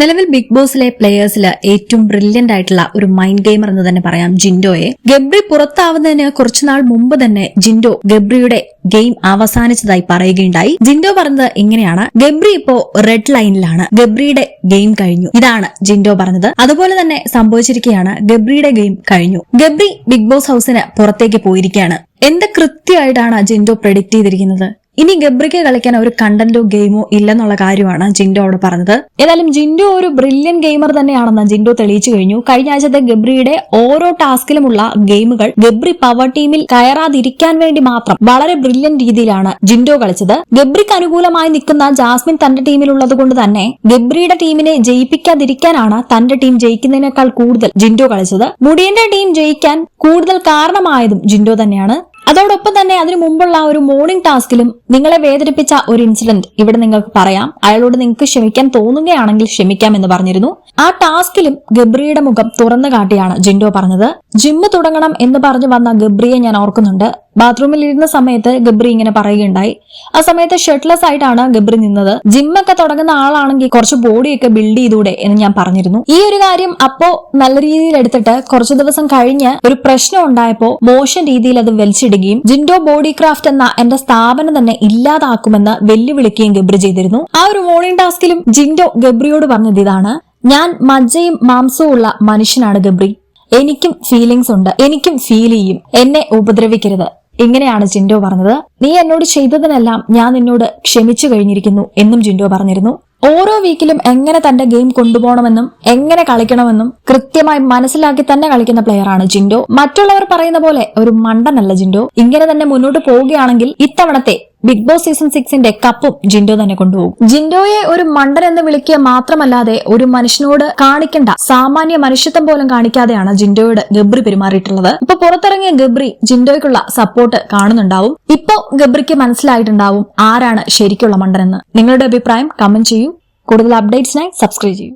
നിലവിൽ ബിഗ് ബോസിലെ പ്ലേയേഴ്സിൽ ഏറ്റവും ബ്രില്യന്റ് ആയിട്ടുള്ള ഒരു മൈൻഡ് ഗെയിമർ എന്ന് തന്നെ പറയാം ജിൻഡോയെ. ഗബ്രി പുറത്താവുന്നതിന് കുറച്ചുനാൾ മുമ്പ് തന്നെ ജിൻഡോ ഗബ്രിയുടെ ഗെയിം അവസാനിച്ചതായി പറയുകയുണ്ടായി. ജിൻഡോ പറഞ്ഞത് ഇങ്ങനെയാണ്: ഗബ്രി ഇപ്പോ റെഡ് ലൈനിലാണ്, ഗബ്രിയുടെ ഗെയിം കഴിഞ്ഞു. ഇതാണ് ജിൻഡോ പറഞ്ഞത്. അതുപോലെ തന്നെ സംഭവിച്ചിരിക്കുകയാണ്. ഗബ്രിയുടെ ഗെയിം കഴിഞ്ഞു. ഗബ്രി ബിഗ് ബോസ് ഹൌസിന് പുറത്തേക്ക് പോയിരിക്കുകയാണ്. എന്ത് കൃത്യമായിട്ടാണ് ജിൻഡോ പ്രെഡിക്ട് ചെയ്തിരിക്കുന്നത്? ഇനി ഗബ്രിക്ക് കളിക്കാൻ ഒരു കണ്ടന്റോ ഗെയിമോ ഇല്ലെന്നുള്ള കാര്യമാണ് ജിൻഡോ അവിടെ പറഞ്ഞത്. ഏതായാലും ജിൻഡോ ഒരു ബ്രില്യൻ ഗെയിമർ തന്നെയാണെന്ന് ജിൻഡോ തെളിയിച്ചു കഴിഞ്ഞു. കഴിഞ്ഞ ആഴ്ചത്തെ ഗബ്രിയുടെ ഓരോ ടാസ്കിലുമുള്ള ഗെയിമുകൾ ഗബ്രി പവർ ടീമിൽ കയറാതിരിക്കാൻ വേണ്ടി മാത്രം വളരെ ബ്രില്യൻ രീതിയിലാണ് ജിൻഡോ കളിച്ചത്. ഗബ്രിക്ക് അനുകൂലമായി നിൽക്കുന്ന ജാസ്മിൻ തന്റെ ടീമിലുള്ളത് കൊണ്ട് തന്നെ ഗബ്രിയുടെ ടീമിനെ ജയിപ്പിക്കാതിരിക്കാനാണ് തന്റെ ടീം ജയിക്കുന്നതിനേക്കാൾ കൂടുതൽ ജിൻഡോ കളിച്ചത്. മുടിയന്റെ ടീം ജയിക്കാൻ കൂടുതൽ കാരണമായതും ജിൻഡോ തന്നെയാണ്. അതോടൊപ്പം തന്നെ അതിനു മുമ്പുള്ള ഒരു മോർണിംഗ് ടാസ്കിലും നിങ്ങളെ വേദനിപ്പിച്ച ഒരു ഇൻസിഡന്റ് ഇവിടെ നിങ്ങൾക്ക് പറയാം. അയാളോട് നിങ്ങൾക്ക് ക്ഷമിക്കാൻ തോന്നുകയാണെങ്കിൽ ക്ഷമിക്കാം എന്ന് പറഞ്ഞിരുന്നു. ആ ടാസ്കിലും ഗബ്രിയുടെ മുഖം തുറന്നു കാട്ടിയാണ് ജിൻഡോ പറഞ്ഞത്. ജിമ്മ് തുടങ്ങണം എന്ന് പറഞ്ഞു വന്ന ഗബ്രിയെ ഞാൻ ഓർക്കുന്നുണ്ട്. ബാത്റൂമിൽ ഇരുന്ന സമയത്ത് ഗബ്രി ഇങ്ങനെ പറയുകയുണ്ടായി. ആ സമയത്ത് ഷർട്ട്ലെസ് ആയിട്ടാണ് ഗബ്രി നിന്നത്. ജിമ്മൊക്കെ തുടങ്ങുന്ന ആളാണെങ്കിൽ കുറച്ച് ബോഡിയൊക്കെ ബിൽഡ് ചെയ്തൂടെ എന്ന് ഞാൻ പറഞ്ഞിരുന്നു. ഈ ഒരു കാര്യം അപ്പോ നല്ല രീതിയിൽ എടുത്തിട്ട് കുറച്ചു ദിവസം കഴിഞ്ഞ് ഒരു പ്രശ്നം ഉണ്ടായപ്പോ മോശം രീതിയിൽ അത് വലിച്ചിടുകയും ജിൻഡോ ബോഡി ക്രാഫ്റ്റ് എന്ന എന്റെ സ്ഥാപനം തന്നെ ഇല്ലാതാക്കുമെന്ന് വെല്ലുവിളിക്കുകയും ഗബ്രി ചെയ്തിരുന്നു. ആ ഒരു മോർണിംഗ് ടാസ്കിലും ജിൻഡോ ഗബ്രിയോട് പറഞ്ഞത് ഇതാണ്: ഞാൻ മജ്ജയും മാംസവും ഉള്ള മനുഷ്യനാണ് ഗബ്രി. എനിക്കും ഫീലിംഗ്സ് ഉണ്ട്, എനിക്കും ഫീൽ ചെയ്യും. എന്നെ ഉപദ്രവിക്കരുത്. ഇങ്ങനെയാണ് ജിൻഡോ പറഞ്ഞത്. നീ എന്നോട് ചെയ്തതിനെല്ലാം ഞാൻ നിന്നോട് ക്ഷമിച്ചു കഴിഞ്ഞിരിക്കുന്നു എന്നും ജിൻഡോ പറഞ്ഞിരുന്നു. ഓരോ വീക്കിലും എങ്ങനെ തന്റെ ഗെയിം കൊണ്ടുപോകണമെന്നും എങ്ങനെ കളിക്കണമെന്നും കൃത്യമായി മനസ്സിലാക്കി തന്നെ കളിക്കുന്ന പ്ലെയറാണ് ജിൻഡോ. മറ്റുള്ളവർ പറയുന്ന പോലെ ഒരു മണ്ടനല്ല ജിൻഡോ. ഇങ്ങനെ തന്നെ മുന്നോട്ട് പോവുകയാണെങ്കിൽ ഇത്തവണത്തെ ബിഗ് ബോസ് സീസൺ 6 കപ്പും ജിൻഡോ തന്നെ കൊണ്ടുപോകും. ജിൻഡോയെ ഒരു മണ്ടൻ എന്ന് വിളിക്കുക മാത്രമല്ലാതെ ഒരു മനുഷ്യനോട് കാണിക്കേണ്ട സാമാന്യ മനുഷ്യത്വം പോലും കാണിക്കാതെയാണ് ജിൻഡോയോട് ഗബ്രി പെരുമാറിയിട്ടുള്ളത്. ഇപ്പൊ പുറത്തിറങ്ങിയ ഗബ്രി ജിൻഡോയ്ക്കുള്ള സപ്പോർട്ട് കാണുന്നുണ്ടാവും. ഇപ്പോ ഗബ്രിക്ക് മനസ്സിലായിട്ടുണ്ടാവും ആരാണ് ശരിക്കുള്ള മണ്ടനെന്ന്. നിങ്ങളുടെ അഭിപ്രായം കമന്റ് ചെയ്യൂ. കൂടുതൽ അപ്ഡേറ്റ്സിനായി സബ്സ്ക്രൈബ് ചെയ്യൂ.